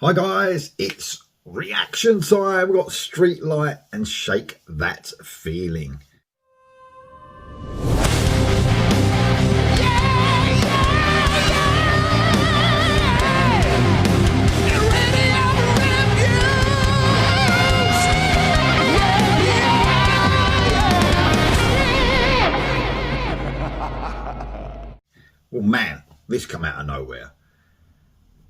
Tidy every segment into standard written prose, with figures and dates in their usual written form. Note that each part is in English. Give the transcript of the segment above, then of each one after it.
Hi guys, it's reaction time. We've got Streetlight and Shake That Feeling. Well man, this come out of nowhere.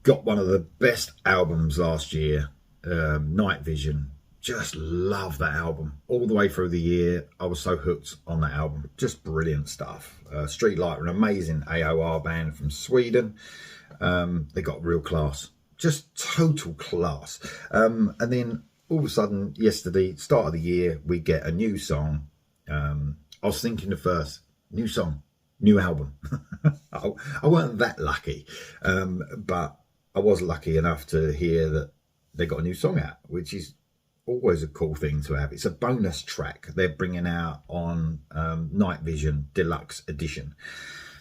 Got one of the best albums last year, Night Vision. Just love that album all the way through the year. I was so hooked on that album. Just brilliant stuff. Streetlight are an amazing AOR band from Sweden. They got real class, just total class. And then all of a sudden yesterday, start of the year, we get a new song. I was thinking at first, new song, new album. I weren't that lucky, but I was lucky enough to hear that they got a new song out, which is always a cool thing to have. It's a bonus track they're bringing out on Night Vision Deluxe Edition.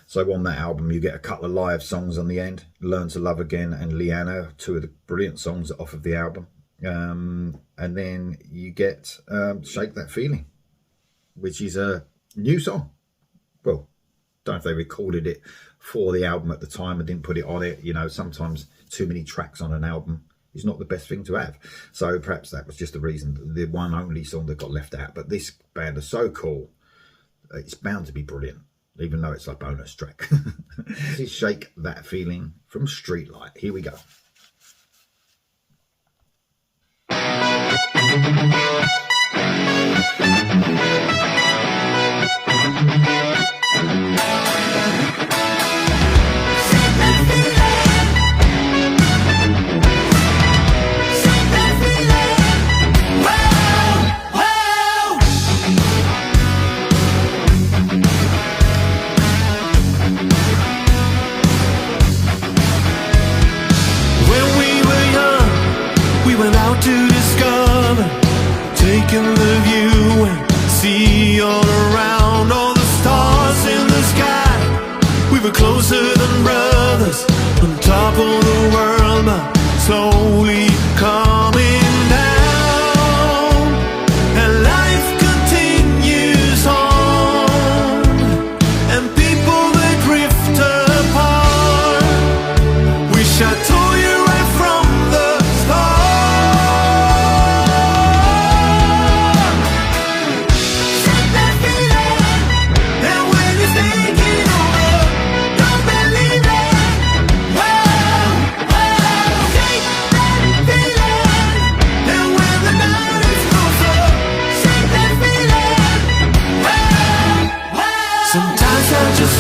So on that album, you get a couple of live songs on the end, Learn to Love Again and Liana, two of the brilliant songs off of the album. And then you get Shake That Feeling, which is a new song. Well, don't know if they recorded it for the album at the time and didn't put it on it. You know, sometimes too many tracks on an album is not the best thing to have. So perhaps that was just the reason, the one only song that got left out. But this band is so cool, it's bound to be brilliant, even though it's a bonus track. This is Shake That Feeling from Streetlight. Here we go. To discover, taking the view and see all around, all the stars in the sky. We were closer than brothers, on top of the world, but slowly coming down. And life continues on, and people they drift apart. Wish I told you right from the start.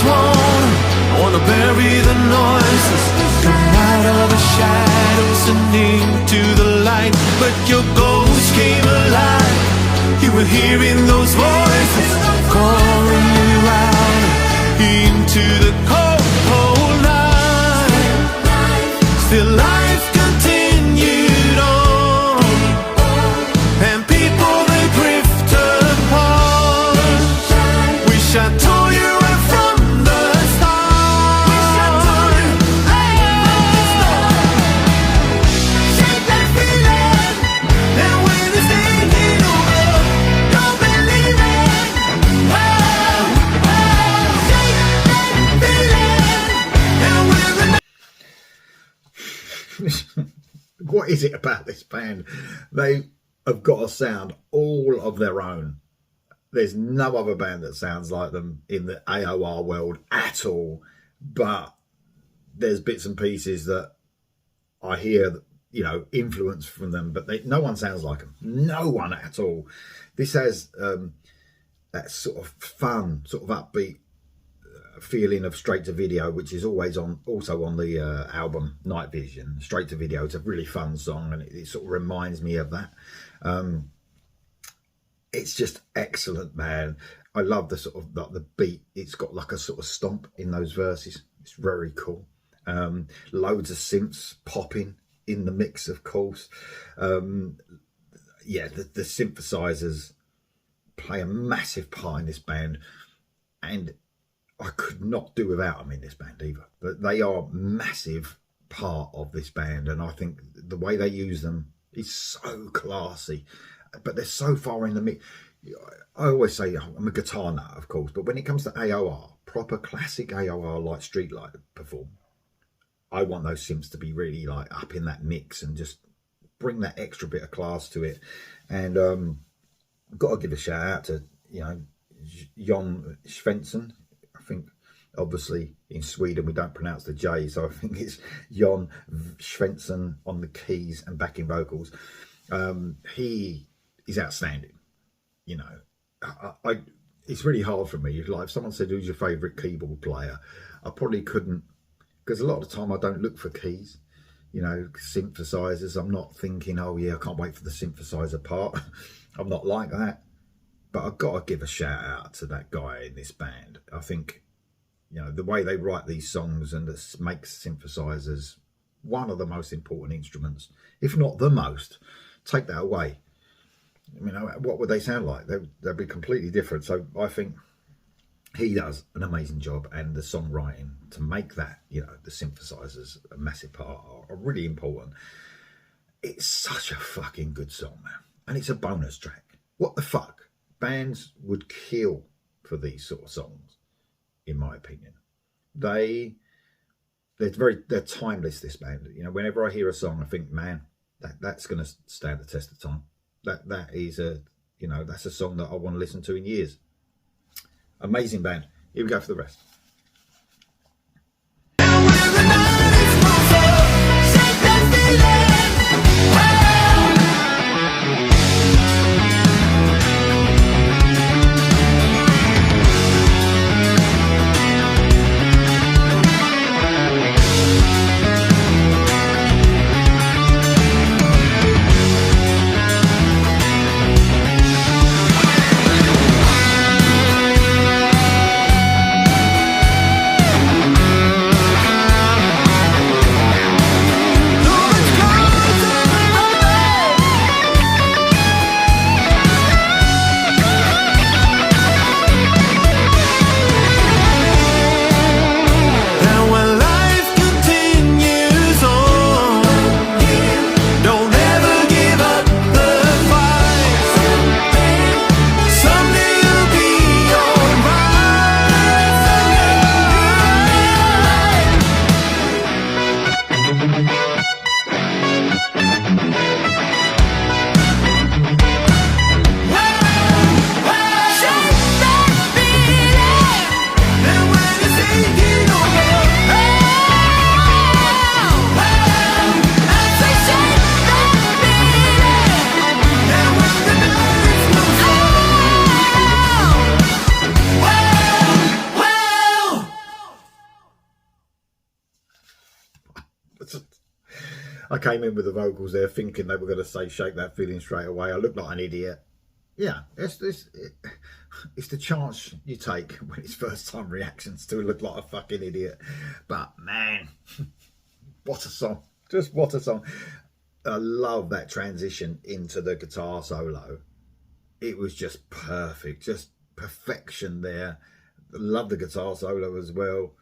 I wanna bury the noises, come out of the shadows and into the light. But your ghost came alive. You were hearing those voices calling you out into the cold, cold night. Still life continued on, and people they drift apart. Wish I told you right from the start. Wish I told you shake that feeling, and when it's taking over, don't believe it. Shake that feeling, and when What is it about this band? They have got a sound all of their own. There's no other band that sounds like them in the AOR world at all. But there's bits and pieces that I hear, you know, influence from them, but no one sounds like them. No one at all. This has that sort of fun, sort of upbeat feeling of straight to video, which is always also on the album Night Vision. Straight to video, it's a really fun song, and it sort of reminds me of that. It's just excellent, man. I love the sort of the beat. It's got like a sort of stomp in those verses. It's very cool. Loads of synths popping in the mix, of course. Yeah, the synthesizers play a massive part in this band, and I could not do without them in this band either. But they are massive part of this band, and I think the way they use them is so classy, but they're so far in the mix. I always say I'm a guitar nut, of course, but when it comes to AOR, proper classic AOR like Streetlight perform, I want those synths to be really like up in that mix and just bring that extra bit of class to it. And got to give a shout out to, you know, Jon Svensson. I think obviously in Sweden we don't pronounce the J, so I think it's Jon Svensson on the keys and backing vocals. He is outstanding. You know, it's really hard for me. Like if someone said, who's your favourite keyboard player, I probably couldn't, because a lot of the time I don't look for keys, you know, synthesizers. I'm not thinking, oh yeah, I can't wait for the synthesizer part. I'm not like that. But I've got to give a shout out to that guy in this band. I think, you know, the way they write these songs and makes synthesizers one of the most important instruments, if not the most. Take that away, I mean, what would they sound like? They'd be completely different. So I think he does an amazing job, and the songwriting to make that, you know, the synthesizers a massive part are really important. It's such a fucking good song, man, and it's a bonus track. What the fuck? Bands would kill for these sort of songs, in my opinion. They're timeless. This band, you know, whenever I hear a song, I think, man, that's going to stand the test of time. That is a, you know, that's a song that I want to listen to in years. Amazing band. Here we go for the rest. I came in with the vocals there thinking they were going to say "Shake That Feeling" straight away. I looked like an idiot. Yeah, it's the chance you take when it's first time reactions to look like a fucking idiot. But man, what a song. Just what a song. I love that transition into the guitar solo. It was just perfect, just perfection there. Love the guitar solo as well.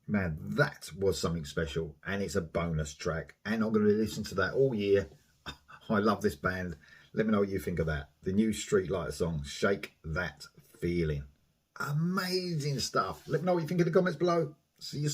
Man, that was something special, and it's a bonus track, and I'm going to listen to that all year. I love this band. Let me know what you think of that. The new Streetlight song, "Shake That Feeling." Amazing stuff. Let me know what you think in the comments below. See you soon.